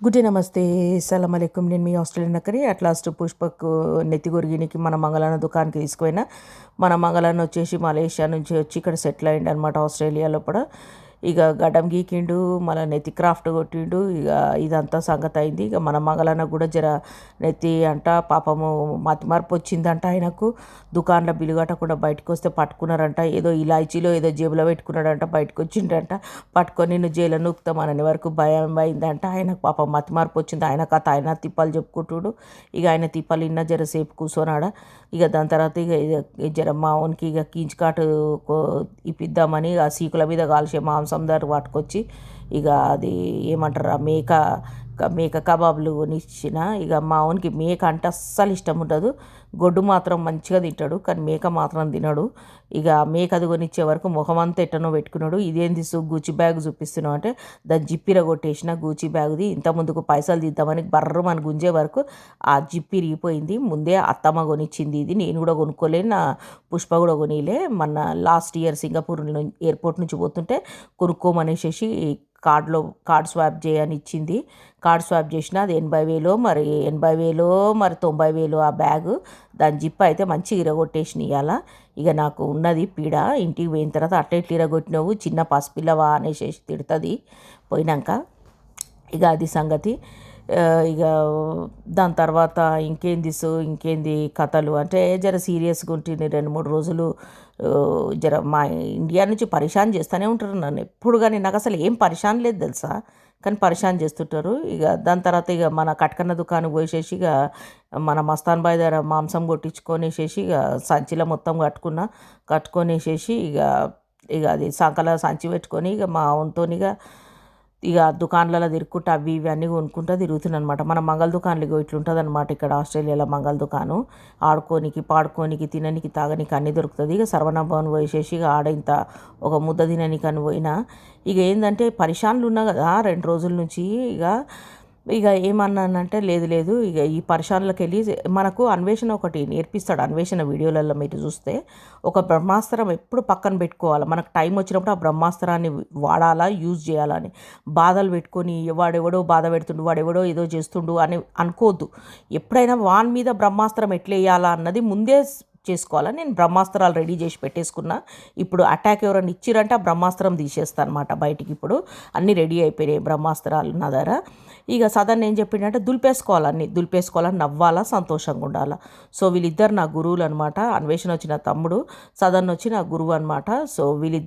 Good day నమస్తే సలాం అలైకుం. నేను మీ ఆస్ట్రేలియన్ నకరి అట్ లాస్ట్ పుష్పకు నెత్తి గొరిగినికి మన మంగళాన దుకాణానికి తీసుకుపోయినా. మన మంగళాన వచ్చేసి మలేషియా నుంచి వచ్చి ఇక్కడ సెటిల్ అయ్యిండు అనమాట ఆస్ట్రేలియాలో కూడా. ఇక గడ్డం గీకిండు, మళ్ళీ నెత్తి క్రాఫ్ట్ కొట్టిండు. ఇక ఇదంతా సంగతి అయింది. ఇక మన మంగళాన కూడా జర నెత్తి అంట పాపము మతిమార్పు వచ్చిందంట ఆయనకు. దుకాణంలో బిల్లు కట్టకుండా బయటకు వస్తే పట్టుకున్నారంట. ఏదో ఇలాచీలో ఏదో జేబులో పెట్టుకున్నాడంట, బయటకు వచ్చిండంట. పట్టుకొని నిన్ను జైలు నూకుతామనని వరకు భయం అయిందంట. ఆయనకు పాపం మతిమార్పు వచ్చింది. ఆయన కథ ఆయన తిప్పాలు చెప్పుకుంటుడు. ఇక ఆయన తిప్పాలు ఇన్న జరసేపు కూర్చోనాడ. ఇక దాని తర్వాత ఇక జర మావునికి ఇక కీంచుకాటు ఇప్పిద్దామని ఆ సీకుల మీద కాల్చే మాంసం దారు పట్టుకొచ్చి ఇక అది ఏమంటారు ఆ మేక కబాబులు కొనిచ్చిన. ఇక మావునికి మేక అంటే అస్సలు ఇష్టం ఉండదు. గొడ్డు మాత్రం మంచిగా తింటాడు, కానీ మేక మాత్రం తినడు. ఇక మేక అది కొనిచ్చే వరకు ముఖం అంతా ఎట్టనో పెట్టుకున్నాడు. ఇదేంది గూచి బ్యాగ్ చూపిస్తున్నావు అంటే దాన్ని జిప్పిర కొట్టేసిన గూచి బ్యాగ్ది. ఇంత ముందుకు పైసలు తీద్దామని బర్రం అని గుంజే వరకు ఆ జిప్పి ఇరిగిపోయింది. ముందే అత్తమ్మ కొనిచ్చింది ఇది, నేను కూడా కొనుక్కోలేను, నా పుష్ప కూడా కొనిలే. మొన్న లాస్ట్ ఇయర్ సింగపూర్ ఎయిర్పోర్ట్ నుంచి పోతుంటే కొనుక్కోమనేసేసి కార్డ్ స్వాప్ చేయని ఇచ్చింది. కార్డ్ స్వాప్ చేసిన అది 80,000 మరి 80,000 మరి 90,000 ఆ బ్యాగు. దాని జిప్ అయితే మంచిగా ఇరగొట్టేసిన ఇవాళ. ఇక నాకు ఉన్నది పీడ. ఇంటికి పోయిన తర్వాత అట్ట ఇట్లా ఇరగొట్టినావు చిన్న పసిపిల్లవా అనేసి తిడుతుంది పోయినాక. ఇక అది సంగతి. ఇక దాని తర్వాత ఇంకేంది కథలు అంటే జర సీరియస్గా ఉంటుంది 2-3 రోజులు. జర మా ఇండియా నుంచి పరిశాన్ చేస్తూనే ఉంటారు నన్ను ఎప్పుడు, కానీ నాకు అసలు ఏం పరిశాన్ లేదు తెలుసా, కానీ పరిశాన్ చేస్తుంటారు. ఇక దాని తర్వాత ఇక మన కట్కన్న దుకాణం పోసేసి ఇక మన మస్తాన్ బాయ్ దగ్గర మాంసం కొట్టించుకొనేసేసి ఇక సంచిలో మొత్తం కట్టుకొనేసేసి ఇక అది సంచి పెట్టుకొని ఇక మా వంతోనిగా ఇక దుకాణాలలో తిరుక్కుంటూ అవి ఇవి అన్నీ కొనుక్కుంటూ తిరుగుతున్నాను అనమాట. మన మంగళ దుకాణాలు ఇట్లుంటుంది అనమాట ఇక్కడ ఆస్ట్రేలియాలో. మంగళ దుకాణం ఆడుకోనికి పాడుకోనికి తిననికి తాగనికి అన్నీ దొరుకుతుంది. ఇక సర్వనాభవన్ పోసేసి ఇక ఆడ ఇంత ఒక ముద్ద తిననికి అని పోయినా. ఇక ఏంటంటే పరిశాన్లు ఉన్నా కదా 2 రోజుల నుంచి. ఇక ఏమన్నానంటే లేదు ఇక ఈ పరిశానలకు వెళ్ళి మనకు అన్వేషణ ఒకటి నేర్పిస్తాడు. అన్వేషణ వీడియోలలో మీరు చూస్తే ఒక బ్రహ్మాస్త్రం ఎప్పుడు పక్కన పెట్టుకోవాలి. మనకు టైం వచ్చినప్పుడు ఆ బ్రహ్మాస్త్రాన్ని వాడాలా, యూజ్ చేయాలని. బాధలు పెట్టుకొని వాడెవడో బాధ పెడుతుండు, వాడెవడో ఏదో చేస్తుండు అని అనుకోవద్దు. ఎప్పుడైనా వాని మీద బ్రహ్మాస్త్రం ఎట్లా వేయాలా అన్నది ముందే చేసుకోవాలా. నేను బ్రహ్మాస్త్రాలు రెడీ చేసి పెట్టేసుకున్నా. ఇప్పుడు అటాక్ ఎవరైనా ఇచ్చిరంటే ఆ బ్రహ్మాస్త్రం తీసేస్తాను అనమాట బయటికి. ఇప్పుడు అన్నీ రెడీ అయిపోయినాయి బ్రహ్మాస్త్రాలు నా దగ్గర. ఇక సదన్ ఏం చెప్పిండంటే దులిపేసుకోవాలని నవ్వాలా, సంతోషంగా ఉండాలా. సో వీళ్ళిద్దరు నా గురువులు అనమాట. అన్వేషణ వచ్చి నా తమ్ముడు, సదన్ వచ్చి నా గురువు అనమాట. సో